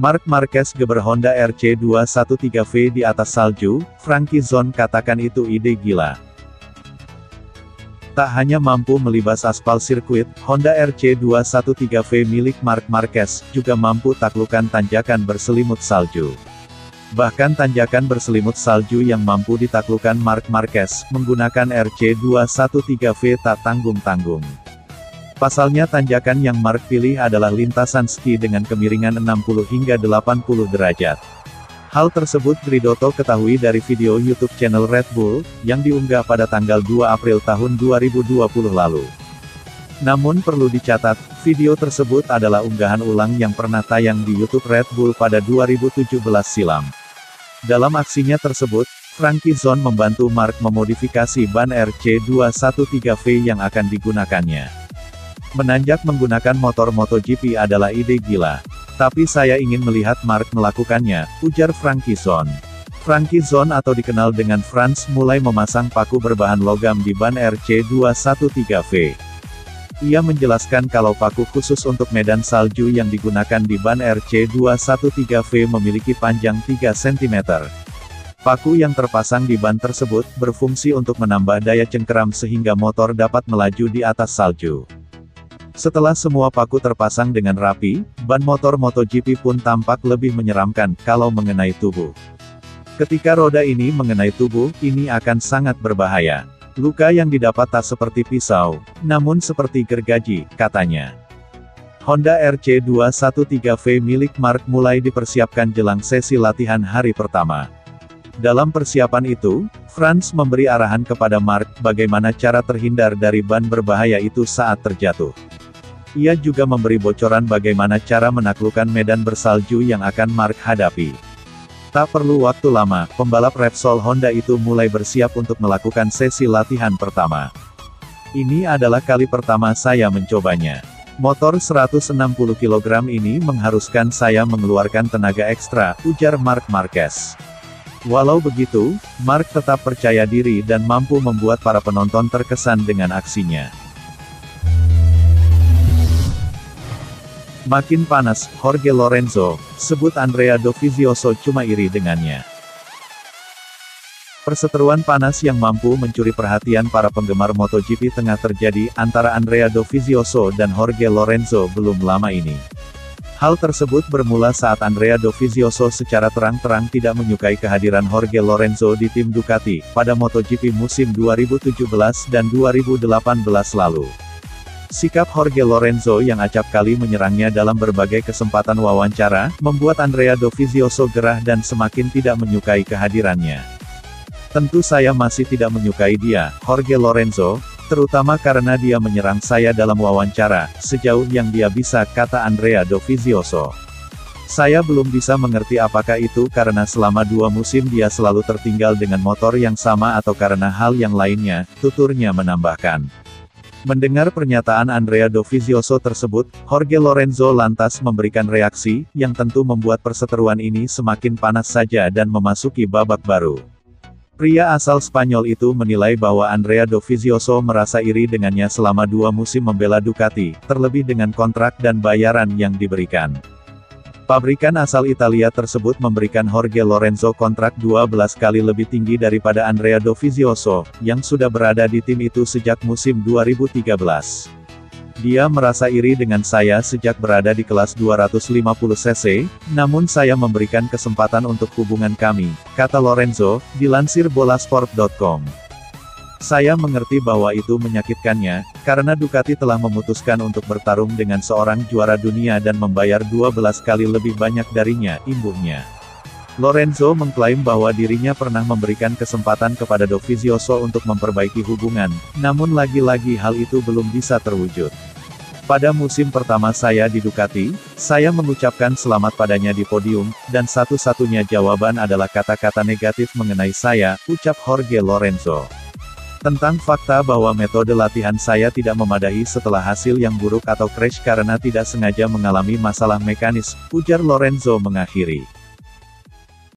Marc Marquez geber Honda RC213V di atas salju, Frankie Zon katakan itu ide gila. Tak hanya mampu melibas aspal sirkuit, Honda RC213V milik Marc Marquez, juga mampu taklukkan tanjakan berselimut salju. Bahkan tanjakan berselimut salju yang mampu ditaklukkan Marc Marquez, menggunakan RC213V tak tanggung-tanggung. Pasalnya tanjakan yang Marc pilih adalah lintasan ski dengan kemiringan 60 hingga 80 derajat. Hal tersebut Gridotto ketahui dari video YouTube channel Red Bull, yang diunggah pada tanggal 2 April tahun 2020 lalu. Namun perlu dicatat, video tersebut adalah unggahan ulang yang pernah tayang di YouTube Red Bull pada 2017 silam. Dalam aksinya tersebut, Frankie Zon membantu Marc memodifikasi ban RC213V yang akan digunakannya. Menanjak menggunakan motor MotoGP adalah ide gila. Tapi saya ingin melihat Marc melakukannya, ujar Frankie Zon. Frankie Zon atau dikenal dengan Franz mulai memasang paku berbahan logam di ban RC213V. Ia menjelaskan kalau paku khusus untuk medan salju yang digunakan di ban RC213V memiliki panjang 3 cm. Paku yang terpasang di ban tersebut, berfungsi untuk menambah daya cengkeram sehingga motor dapat melaju di atas salju. Setelah semua paku terpasang dengan rapi, ban motor MotoGP pun tampak lebih menyeramkan, kalau mengenai tubuh. Ketika roda ini mengenai tubuh, ini akan sangat berbahaya. Luka yang didapat tak seperti pisau, namun seperti gergaji, katanya. Honda RC213V milik Marc mulai dipersiapkan jelang sesi latihan hari pertama. Dalam persiapan itu, Franz memberi arahan kepada Marc bagaimana cara terhindar dari ban berbahaya itu saat terjatuh. Ia juga memberi bocoran bagaimana cara menaklukkan medan bersalju yang akan Marc hadapi. Tak perlu waktu lama, pembalap Repsol Honda itu mulai bersiap untuk melakukan sesi latihan pertama. Ini adalah kali pertama saya mencobanya. Motor 160 kg ini mengharuskan saya mengeluarkan tenaga ekstra, ujar Marc Marquez. Walau begitu, Marc tetap percaya diri dan mampu membuat para penonton terkesan dengan aksinya. Makin panas, Jorge Lorenzo, sebut Andrea Dovizioso cuma iri dengannya. Perseteruan panas yang mampu mencuri perhatian para penggemar MotoGP tengah terjadi antara Andrea Dovizioso dan Jorge Lorenzo belum lama ini. Hal tersebut bermula saat Andrea Dovizioso secara terang-terang tidak menyukai kehadiran Jorge Lorenzo di tim Ducati, pada MotoGP musim 2017 dan 2018 lalu. Sikap Jorge Lorenzo yang acap kali menyerangnya dalam berbagai kesempatan wawancara, membuat Andrea Dovizioso gerah dan semakin tidak menyukai kehadirannya. Tentu saya masih tidak menyukai dia, Jorge Lorenzo, terutama karena dia menyerang saya dalam wawancara, sejauh yang dia bisa, kata Andrea Dovizioso. Saya belum bisa mengerti apakah itu karena selama 2 musim dia selalu tertinggal dengan motor yang sama atau karena hal yang lainnya, tuturnya menambahkan. Mendengar pernyataan Andrea Dovizioso tersebut, Jorge Lorenzo lantas memberikan reaksi, yang tentu membuat perseteruan ini semakin panas saja dan memasuki babak baru. Pria asal Spanyol itu menilai bahwa Andrea Dovizioso merasa iri dengannya selama 2 musim membela Ducati, terlebih dengan kontrak dan bayaran yang diberikan. Pabrikan asal Italia tersebut memberikan Jorge Lorenzo kontrak 12 kali lebih tinggi daripada Andrea Dovizioso, yang sudah berada di tim itu sejak musim 2013. Dia merasa iri dengan saya sejak berada di kelas 250 cc, namun saya memberikan kesempatan untuk hubungan kami, kata Lorenzo, dilansir bolasport.com. Saya mengerti bahwa itu menyakitkannya, karena Ducati telah memutuskan untuk bertarung dengan seorang juara dunia dan membayar 12 kali lebih banyak darinya, imbuhnya. Lorenzo mengklaim bahwa dirinya pernah memberikan kesempatan kepada Dovizioso untuk memperbaiki hubungan, namun lagi-lagi hal itu belum bisa terwujud. Pada musim pertama saya di Ducati, saya mengucapkan selamat padanya di podium, dan satu-satunya jawaban adalah kata-kata negatif mengenai saya, ucap Jorge Lorenzo. Tentang fakta bahwa metode latihan saya tidak memadai setelah hasil yang buruk atau crash karena tidak sengaja mengalami masalah mekanis, ujar Lorenzo mengakhiri.